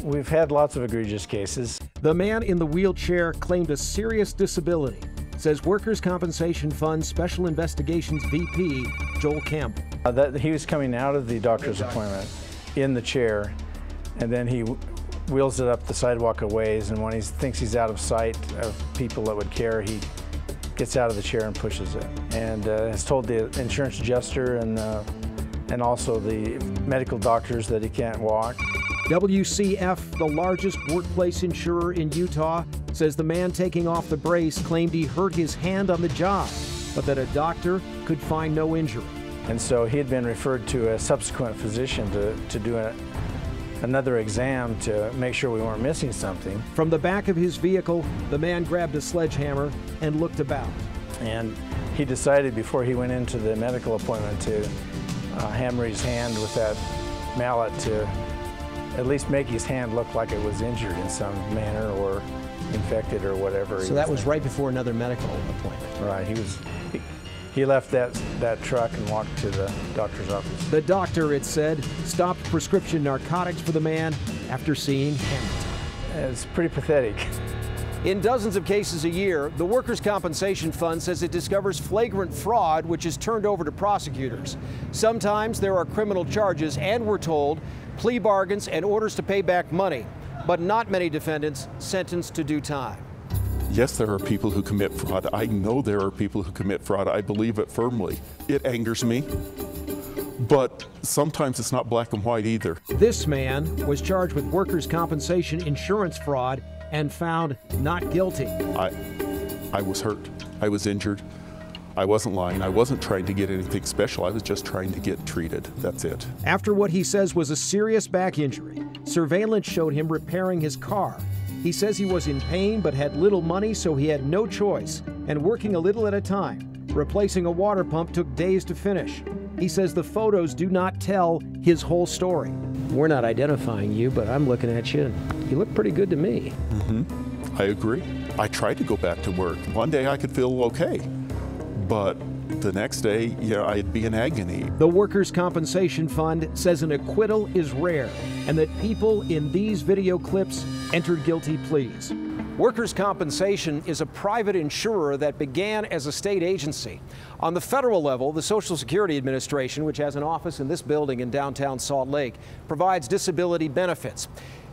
We've had lots of egregious cases. The man in the wheelchair claimed a serious disability, says Workers' Compensation Fund Special Investigations VP Joel Campbell. That he was coming out of the doctor's appointment in the chair, and then he wheels it up the sidewalk a ways, and when he thinks he's out of sight of people that would care, he gets out of the chair and pushes it, and has told the insurance adjuster and also the medical doctors that he can't walk. WCF, the largest workplace insurer in Utah, says the man taking off the brace claimed he hurt his hand on the job, but that a doctor could find no injury. And so he had been referred to a subsequent physician to do another exam to make sure we weren't missing something. From the back of his vehicle, the man grabbed a sledgehammer and looked about. And he decided before he went into the medical appointment to hammer his hand with that mallet to at least make his hand look like it was injured in some manner or infected or whatever. So that was right before another medical appointment. Right. He left that truck and walked to the doctor's office. The doctor, it said, stopped prescription narcotics for the man after seeing Hamilton. It's pretty pathetic. In dozens of cases a year, the Workers' Compensation Fund says it discovers flagrant fraud, which is turned over to prosecutors. Sometimes there are criminal charges, and we're told, plea bargains and orders to pay back money, but not many defendants sentenced to do time. Yes, there are people who commit fraud. I know there are people who commit fraud. I believe it firmly. It angers me, but sometimes it's not black and white either. This man was charged with workers' compensation insurance fraud and found not guilty. I was hurt. I was injured. I wasn't lying. I wasn't trying to get anything special. I was just trying to get treated. That's it. After what he says was a serious back injury, surveillance showed him repairing his car. He says he was in pain but had little money, so he had no choice, and working a little at a time. Replacing a water pump took days to finish. He says the photos do not tell his whole story. We're not identifying you, but I'm looking at you, and you look pretty good to me. Mm-hmm. I agree. I tried to go back to work. One day I could feel okay, but the next day, I'd be in agony. The Workers' Compensation Fund says an acquittal is rare and that people in these video clips entered guilty pleas. Workers' Compensation is a private insurer that began as a state agency. On the federal level, the Social Security Administration, which has an office in this building in downtown Salt Lake, provides disability benefits.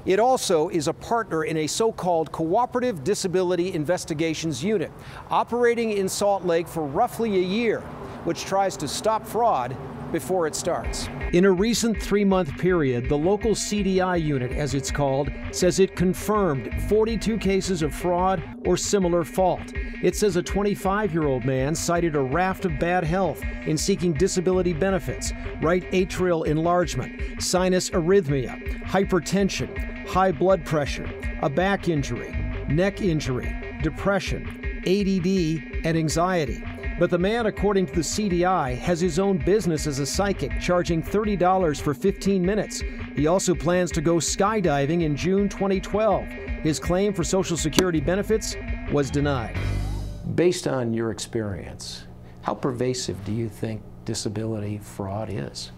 It also is a partner in a so-called Cooperative Disability Investigations Unit, operating in Salt Lake for roughly a year, which tries to stop fraud before it starts. In a recent 3-month period, the local CDI unit, as it's called, says it confirmed 42 cases of fraud or similar fault. It says a 25-year-old man cited a raft of bad health in seeking disability benefits: right atrial enlargement, sinus arrhythmia, hypertension, high blood pressure, a back injury, neck injury, depression, ADD, and anxiety. But the man, according to the CDI, has his own business as a psychic, charging $30 for 15 minutes. He also plans to go skydiving in June 2012. His claim for Social Security benefits was denied. Based on your experience, how pervasive do you think disability fraud is?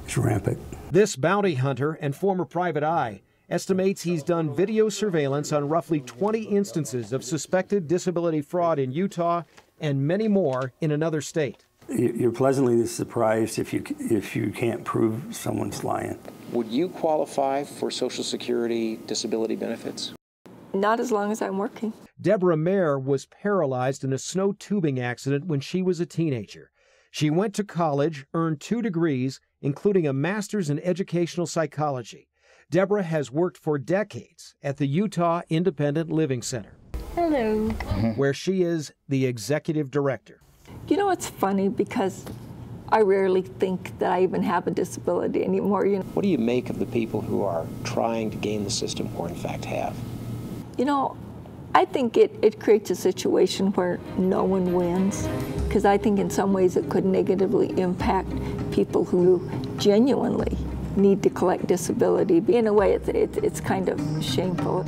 It's rampant. This bounty hunter and former private eye estimates he's done video surveillance on roughly 20 instances of suspected disability fraud in Utah and many more in another state. You're pleasantly surprised if you can't prove someone's lying. Would you qualify for Social Security disability benefits? Not as long as I'm working. Deborah Mayer was paralyzed in a snow tubing accident when she was a teenager. She went to college, earned 2 degrees, including a master's in educational psychology. Deborah has worked for decades at the Utah Independent Living Center. Hello. Where she is the executive director. You know, it's funny because I rarely think that I even have a disability anymore. What do you make of the people who are trying to game the system or in fact have? You know, I think it creates a situation where no one wins, because I think in some ways it could negatively impact people who genuinely need to collect disability. In a way, it's kind of shameful.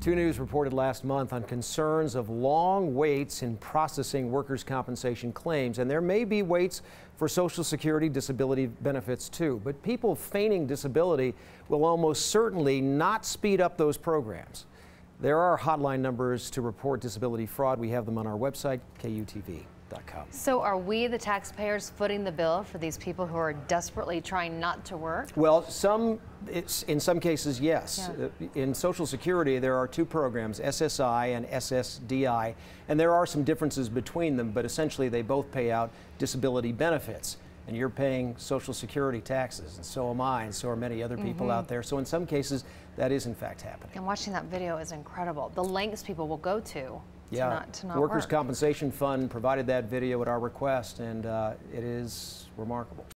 2 News reported last month on concerns of long waits in processing workers' compensation claims, and there may be waits for Social Security disability benefits too. But people feigning disability will almost certainly not speed up those programs. There are hotline numbers to report disability fraud. We have them on our website, KUTV.com. So are we, the taxpayers, footing the bill for these people who are desperately trying not to work? Well, in some cases, yes. Yeah. In Social Security, there are 2 programs, SSI and SSDI, and there are some differences between them, but essentially they both pay out disability benefits. And you're paying Social Security taxes, and so am I, and so are many other people out there. So in some cases, that is in fact happening. And watching that video is incredible. The lengths people will go to not Workers' work. Compensation Fund provided that video at our request, and it is remarkable.